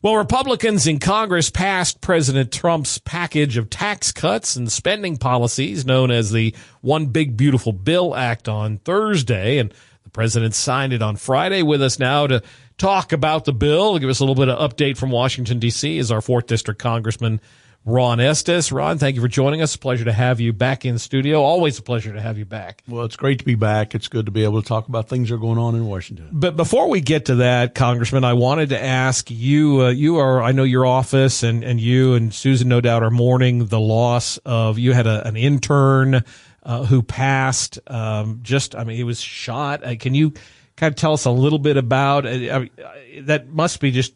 Well, Republicans in Congress passed President Trump's package of tax cuts and spending policies known as the One Big Beautiful Bill Act on Thursday, and the president signed it on Friday. With us now to talk about the bill, give us a little bit of update from Washington, D.C., is our 4th District Congressman Ron Estes. Ron, thank you for joining us. Pleasure to have you back in studio. Always a pleasure to have you back. Well, it's great to be back. It's good to be able to talk about things that are going on in Washington. But before we get to that, Congressman, I wanted to ask you, I know your office and you and Susan no doubt are mourning the loss of, you had an intern who passed, he was shot. Can you kind of tell us a little bit about that must be just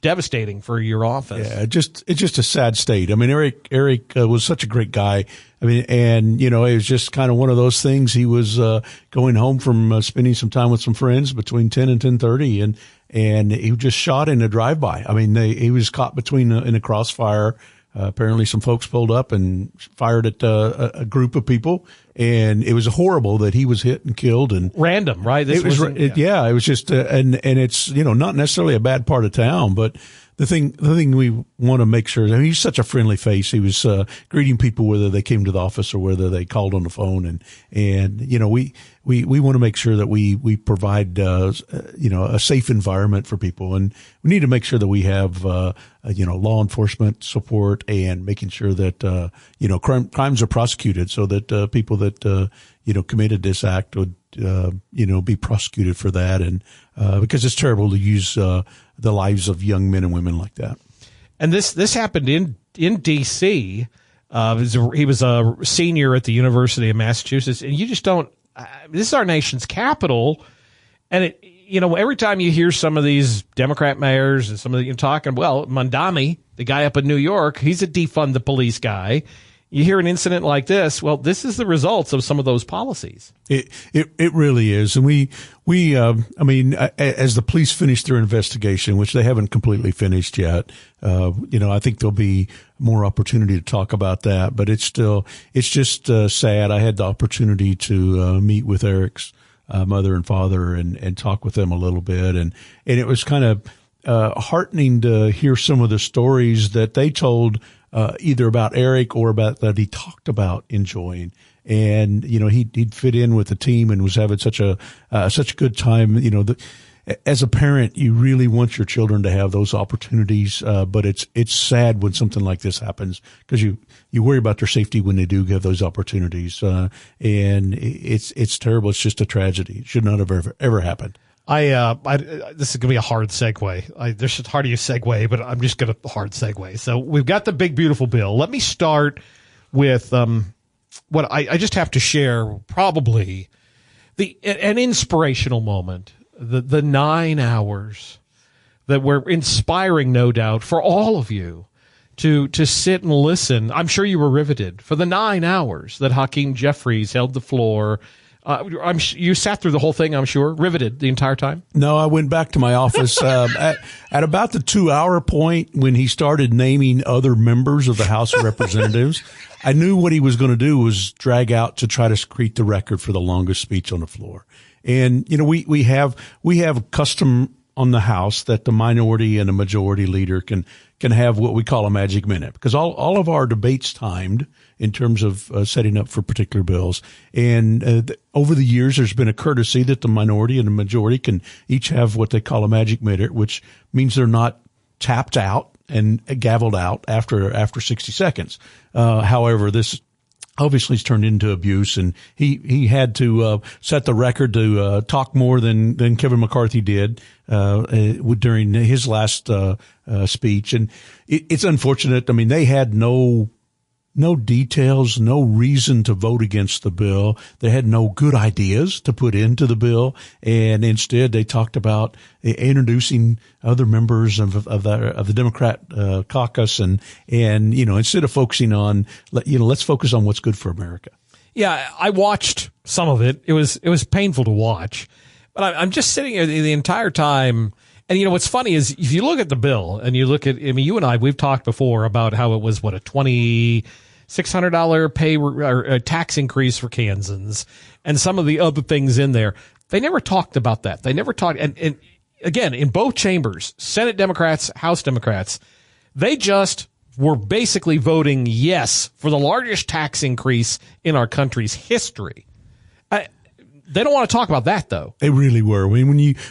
devastating for your office. Yeah, it's just a sad state. I mean, Eric was such a great guy. I mean, and it was just kind of one of those things. He was going home from spending some time with some friends between 10 and 10:30, and he was just shot in a drive-by. I mean, he was caught in a crossfire. Apparently some folks pulled up and fired at a group of people, and it was horrible that he was hit and killed. And random, right? It was just, and it's, not necessarily a bad part of town, but the thing we want to make sure, he's such a friendly face. He was greeting people whether they came to the office or whether they called on the phone, and we want to make sure that we provide a safe environment for people, and we need to make sure that we have law enforcement support and making sure that crimes are prosecuted so that people that committed this act would be prosecuted for that, and because it's terrible to use the lives of young men and women like that. And this happened in D.C. He was a senior at the University of Massachusetts, and you just don't. This is our nation's capital, and every time you hear some of these Democrat mayors and some of the talking, well, Mondami, the guy up in New York, he's a defund the police guy. You hear an incident like this, well, this is the results of some of those policies. It really is. And as the police finish their investigation, which they haven't completely finished yet, I think there'll be more opportunity to talk about that. But it's just sad. I had the opportunity to meet with Eric's mother and father and talk with them a little bit. And it was kind of heartening to hear some of the stories that they told either about Eric or about that he talked about enjoying. And, he'd fit in with the team and was having such a good time. As a parent, you really want your children to have those opportunities. But it's sad when something like this happens because you worry about their safety when they do have those opportunities. And it's terrible. It's just a tragedy. It should not have ever happened. This is going to be a hard segue. There's just hard to segue, but I'm just going to hard segue. So we've got the big, beautiful bill. Let me start with, what I just have to share, probably an inspirational moment, the 9 hours that were inspiring, no doubt, for all of you to sit and listen. I'm sure you were riveted for the 9 hours that Hakeem Jeffries held the floor. You sat through the whole thing, I'm sure, riveted the entire time? No, I went back to my office at about the 2-hour point when he started naming other members of the House of Representatives. I knew what he was going to do was drag out to try to secrete the record for the longest speech on the floor. And, we have custom on the House that the minority and the majority leader can have what we call a magic minute, because all of our debates timed in terms of setting up for particular bills. And over the years, there's been a courtesy that the minority and the majority can each have what they call a magic minute, which means they're not tapped out and gavelled out after 60 seconds. However, this obviously has turned into abuse, and he had to set the record to talk more than Kevin McCarthy did during his last speech. And it's unfortunate. I mean, they had no details, no reason to vote against the bill. They had no good ideas to put into the bill, and instead they talked about introducing other members of the Democrat caucus, and instead of focusing on let's focus on what's good for America. Yeah, I watched some of it. It was painful to watch, but I'm just sitting here the entire time. And what's funny is if you look at the bill and you look at, you and we've talked before about how it was a $2,600 pay or a tax increase for Kansans and some of the other things in there. They never talked about that. They never talked. And again, in both chambers, Senate Democrats, House Democrats, they just were basically voting yes for the largest tax increase in our country's history. They don't want to talk about that, though. They really were. I mean,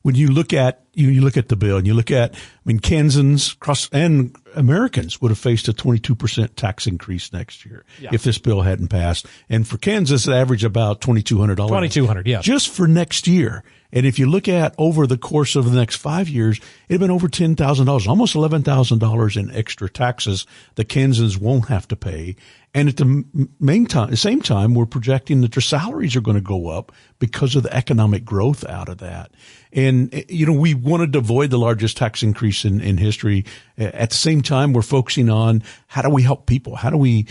when you look at the bill and you look at, Kansans and Americans would have faced a 22% tax increase next year if this bill hadn't passed. And for Kansas, it averaged about $2,200. $2,200, yeah. Just for next year. And if you look at over the course of the next 5 years, it'd been over $10,000, almost $11,000 in extra taxes that Kansans won't have to pay. And at the same time, we're projecting that their salaries are going to go up because of the economic growth out of that. And, we wanted to avoid the largest tax increase in history. At the same time, we're focusing on how do we help people? How do we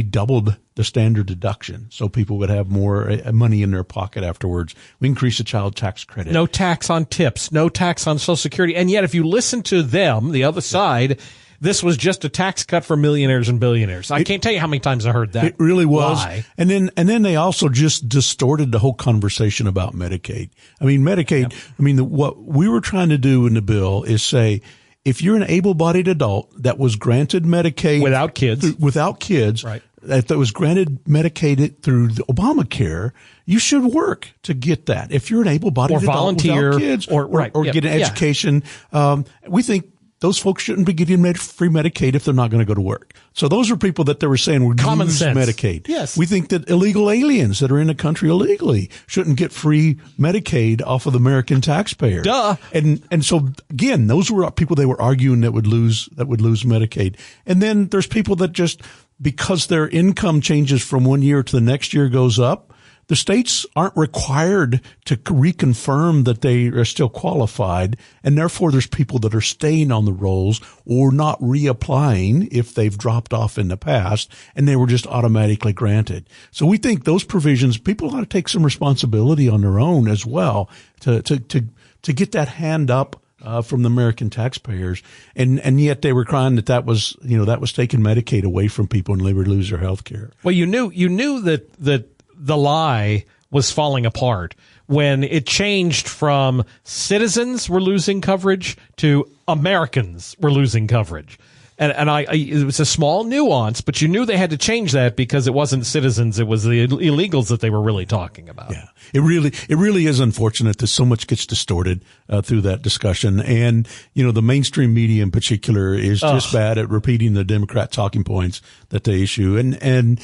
doubled the standard deduction so people would have more money in their pocket afterwards. We increased the child tax credit. No tax on tips, no tax on Social Security. And yet, if you listen to them, the other side, this was just a tax cut for millionaires and billionaires. I can't tell you how many times I heard that. It really was. Lie. And then they also just distorted the whole conversation about Medicaid. Medicaid, what we were trying to do in the bill is say, if you're an able-bodied adult that was granted Medicaid without kids, right, that was granted Medicaid through the Obamacare, you should work to get that. If you're an able-bodied adult volunteer without kids or get an education, we think those folks shouldn't be getting free Medicaid if they're not going to go to work. So those are people that they were saying would use Medicaid. Yes. We think that illegal aliens that are in the country illegally shouldn't get free Medicaid off of the American taxpayer. Duh. And so again, those were people they were arguing that would lose Medicaid. And then there's people that just, because their income changes from one year to the next year goes up, the states aren't required to reconfirm that they are still qualified, and therefore there's people that are staying on the rolls or not reapplying if they've dropped off in the past, and they were just automatically granted. So we think those provisions, people ought to take some responsibility on their own as well to get that hand up from the American taxpayers, and yet they were crying that was taking Medicaid away from people and they would lose their health care. Well, you knew that the lie was falling apart when it changed from citizens were losing coverage to Americans were losing coverage. And it was a small nuance, but you knew they had to change that because it wasn't citizens, it was the illegals that they were really talking about. Yeah. It really is unfortunate that so much gets distorted through that discussion. And, the mainstream media in particular is just bad at repeating the Democrat talking points that they issue and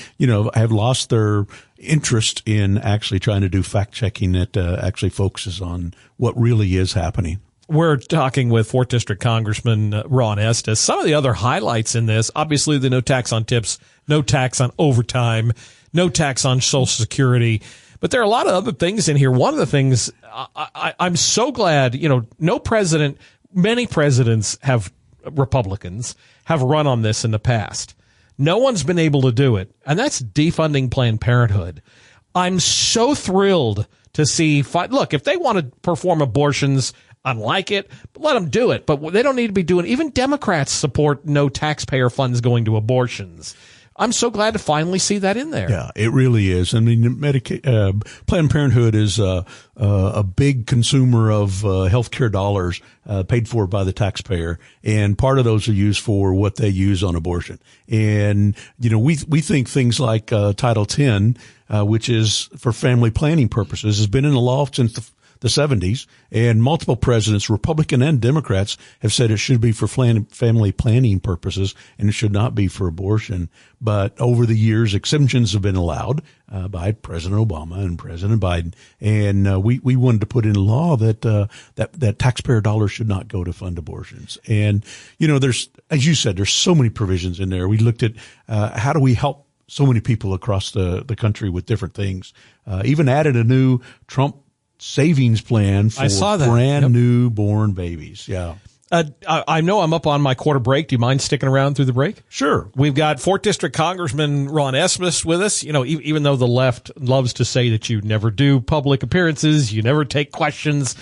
have lost their interest in actually trying to do fact checking that actually focuses on what really is happening. We're talking with 4th District Congressman Ron Estes. Some of the other highlights in this, obviously the no tax on tips, no tax on overtime, no tax on Social Security. But there are a lot of other things in here. One of the things I'm so glad, many presidents Republicans have run on this in the past. No one's been able to do it, and that's defunding Planned Parenthood. I'm so thrilled to see look, if they want to perform abortions, I like it, but let them do it. But they don't need to be doing. Even Democrats support no taxpayer funds going to abortions. I'm so glad to finally see that in there. Yeah, it really is. Planned Parenthood is a big consumer of healthcare dollars paid for by the taxpayer, and part of those are used for what they use on abortion. And we think things like Title X, which is for family planning purposes, has been in the law since the 70s, and multiple presidents, Republican and Democrats, have said it should be for family planning purposes and it should not be for abortion. But over the years, exemptions have been allowed by President Obama and President Biden, and we wanted to put in law that taxpayer dollars should not go to fund abortions. And there's, as you said, there's so many provisions in there. We looked at how do we help so many people across the country with different things. Even added a new Trump savings plan for brand new born babies. Yeah. I know I'm up on my quarter break. Do you mind sticking around through the break? Sure. We've got 4th District Congressman Ron Estes with us. Even though the left loves to say that you never do public appearances, you never take questions.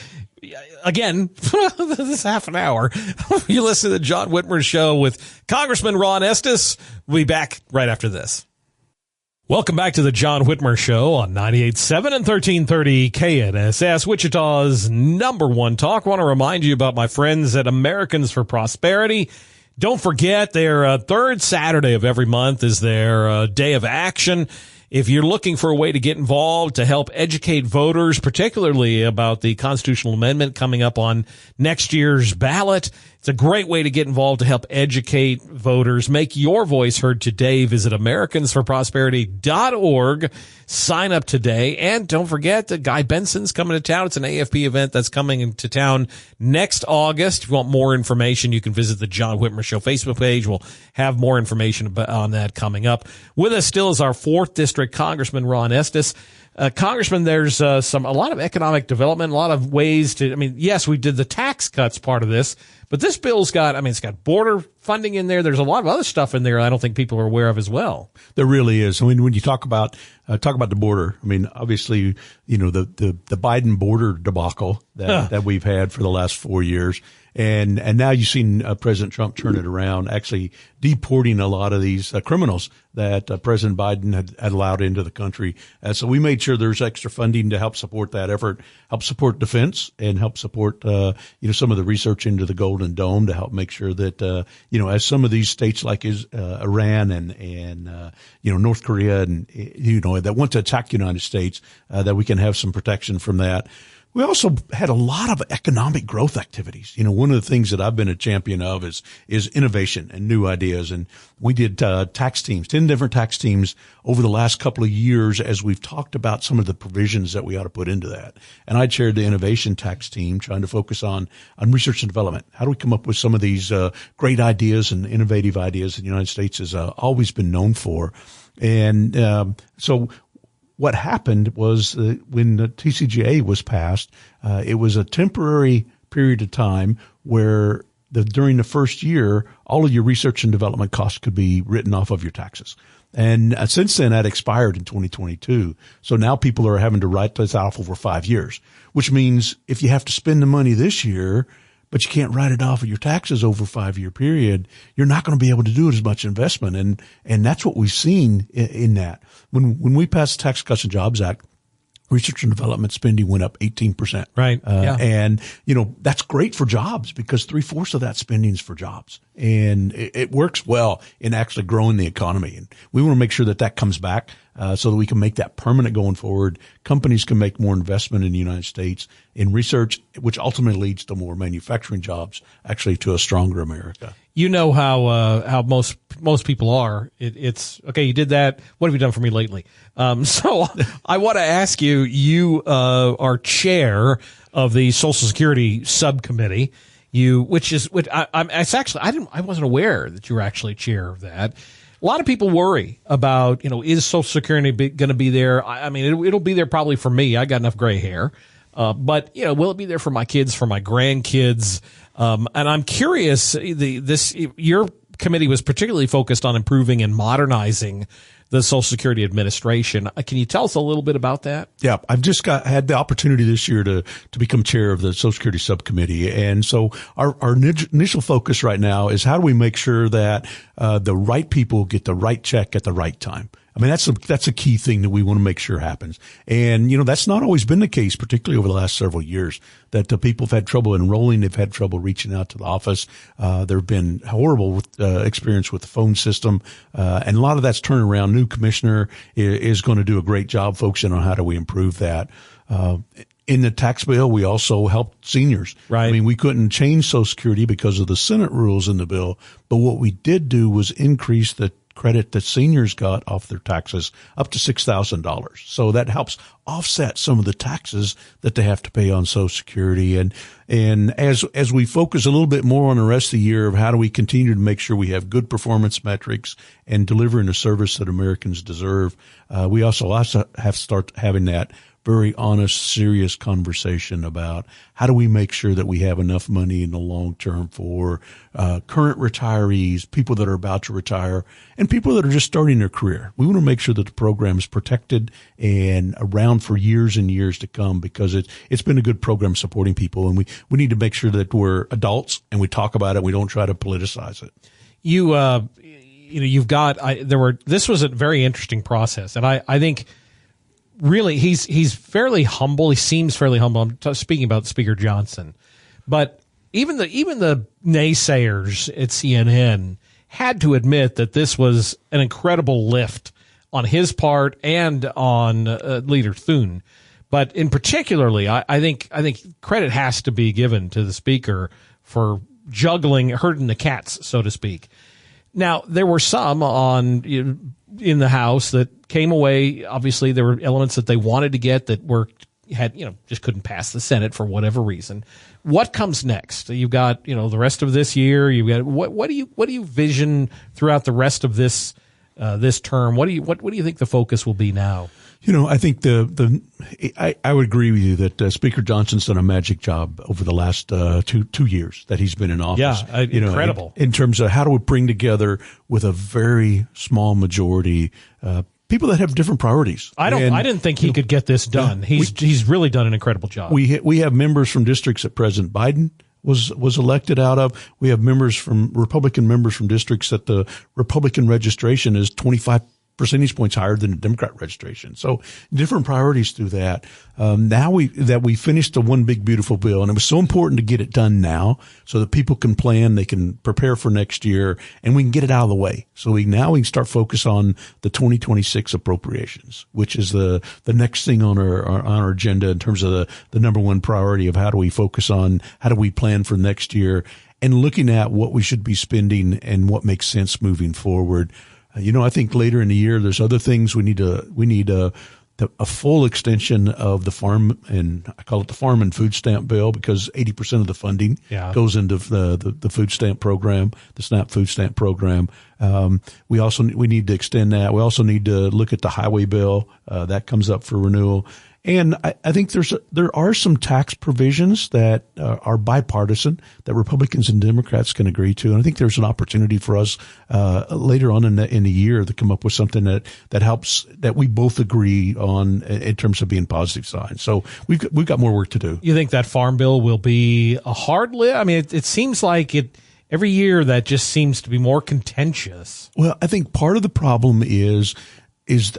Again, this is half an hour. You listen to the John Whitmer Show with Congressman Ron Estes. We'll be back right after this. Welcome back to the John Whitmer Show on 98.7 and 1330 KNSS, Wichita's #1 talk. I want to remind you about my friends at Americans for Prosperity. Don't forget, their third Saturday of every month is their day of action. If you're looking for a way to get involved to help educate voters, particularly about the constitutional amendment coming up on next year's ballot, it's a great way to get involved to help educate voters. Make your voice heard today. Visit AmericansForProsperity.org. Sign up today. And don't forget that Guy Benson's coming to town. It's an AFP event that's coming into town next August. If you want more information, you can visit the John Whitmer Show Facebook page. We'll have more information on that coming up. With us still is our 4th District Congressman Ron Estes. Congressman, there's a lot of economic development, a lot of ways to, yes, we did the tax cuts part of this, but this bill's got, it's got border funding in there. There's a lot of other stuff in there I don't think people are aware of as well. There really is. When you talk about the border, obviously, the Biden border debacle that we've had for the last 4 years. And now you've seen President Trump turn it around, actually deporting a lot of these criminals that President Biden had allowed into the country. So we made sure there's extra funding to help support that effort, help support defense, and help support some of the research into the Golden Dome to help make sure that as some of these states like Iran and North Korea and that want to attack the United States, that we can have some protection from that. We also had a lot of economic growth activities. One of the things that I've been a champion of is innovation and new ideas. And we did tax teams, 10 different tax teams over the last couple of years as we've talked about some of the provisions that we ought to put into that. And I chaired the innovation tax team trying to focus on research and development. How do we come up with some of these great ideas and innovative ideas that the United States has always been known for? And so what happened was when the TCJA was passed, it was a temporary period of time where during the first year, all of your research and development costs could be written off of your taxes. And since then, that expired in 2022. So now people are having to write this off over 5 years, which means if you have to spend the money this year, but you can't write it off of your taxes over a 5-year period, you're not going to be able to do as much investment. And that's what we've seen in that. When we passed the Tax Cuts and Jobs Act, research and development spending went up 18%. Right. Yeah. And, that's great for jobs because 3/4 of that spending is for jobs. And it works well in actually growing the economy. And we want to make sure that comes back so that we can make that permanent going forward. Companies can make more investment in the United States in research, which ultimately leads to more manufacturing jobs, actually to a stronger America. You know how most people are. It's okay. You did that. What have you done for me lately? So I want to ask you. You are chair of the Social Security subcommittee. I wasn't aware that you were actually chair of that. A lot of people worry about, is Social Security going to be there? It'll be there probably for me. I got enough gray hair. But will it be there for my kids, for my grandkids? And I'm curious, your committee was particularly focused on improving and modernizing the Social Security Administration. Can you tell us a little bit about that? Yeah, I've just had the opportunity this year to become chair of the Social Security Subcommittee. And so our initial focus right now is how do we make sure that the right people get the right check at the right time? That's a key thing that we want to make sure happens. And, that's not always been the case, particularly over the last several years, that the people have had trouble enrolling. They've had trouble reaching out to the office. There have been horrible experience with the phone system. And a lot of that's turning around. New commissioner is going to do a great job focusing on how do we improve that. In the tax bill, we also helped seniors. Right. We couldn't change Social Security because of the Senate rules in the bill. But what we did do was increase the credit that seniors got off their taxes up to $6,000. So that helps offset some of the taxes that they have to pay on Social Security. And as we focus a little bit more on the rest of the year of how do we continue to make sure we have good performance metrics and delivering a service that Americans deserve, we also have to start having that very honest, serious conversation about how do we make sure that we have enough money in the long term for current retirees, people that are about to retire, and people that are just starting their career. We want to make sure that the program is protected and around for years and years to come because it's been a good program supporting people, and we need to make sure that we're adults and we talk about it. We don't try to politicize it. you've got this was a very interesting process, and I think really he's fairly humble. He seems fairly humble. I'm speaking about Speaker Johnson, but even the naysayers at CNN had to admit that this was an incredible lift on his part and on Leader Thune. But in particularly, I think credit has to be given to the Speaker for herding the cats, so to speak. Now, there were some in the House that came away. Obviously, there were elements that they wanted to get that just couldn't pass the Senate for whatever reason. What comes next? You've got the rest of this year. You've got what do you vision throughout the rest of this term? What do you think the focus will be now? I think I would agree with you that Speaker Johnson's done a magic job over the last 2 years that he's been in office. Yeah, incredible. In terms of how do we bring together with a very small majority people that have different priorities. I didn't think he could get this done. He's really done an incredible job. We have members from districts that President Biden was elected out of. We have Republican members from districts that the Republican registration is 25 percentage points higher than the Democrat registration. So different priorities through that. Now we finished the one big beautiful bill, and it was so important to get it done now so that people can plan, they can prepare for next year, and we can get it out of the way. So we can start focus on the 2026 appropriations, which is the next thing on our agenda in terms of the number one priority of how do we focus on, how do we plan for next year, and looking at what we should be spending and what makes sense moving forward. I think later in the year, there's other things we need a full extension of the farm, and I call it the farm and food stamp bill, because 80% of the funding goes into the food stamp program, the SNAP food stamp program. We need to extend that. We also need to look at the highway bill that comes up for renewal. And I think there are some tax provisions that are bipartisan that Republicans and Democrats can agree to. And I think there's an opportunity for us later on in the year to come up with something that helps, that we both agree on in terms of being positive signs. So we've got more work to do. You think that farm bill will be a hard lift? I mean, it seems like every year that just seems to be more contentious. Well, I think part of the problem is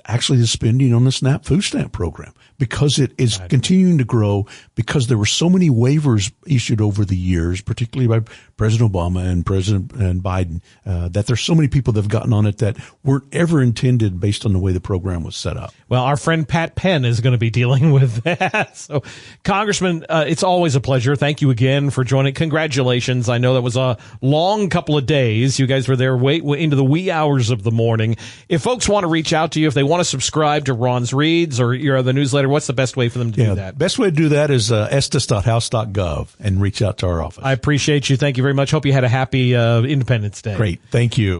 actually the spending on the SNAP food stamp program, because it is continuing to grow, because there were so many waivers issued over the years, particularly by President Obama and President Biden, that there's so many people that have gotten on it that weren't ever intended based on the way the program was set up. Well, our friend Pat Penn is going to be dealing with that. So, Congressman, it's always a pleasure. Thank you again for joining. Congratulations. I know that was a long couple of days. You guys were there way into the wee hours of the morning. If folks want to reach out to you, if they want to subscribe to Ron's Reads or your other newsletter, what's the best way for them to do that? Best way to do that is estes.house.gov and reach out to our office. I appreciate you. Thank you very much. Hope you had a happy Independence Day. Great. Thank you.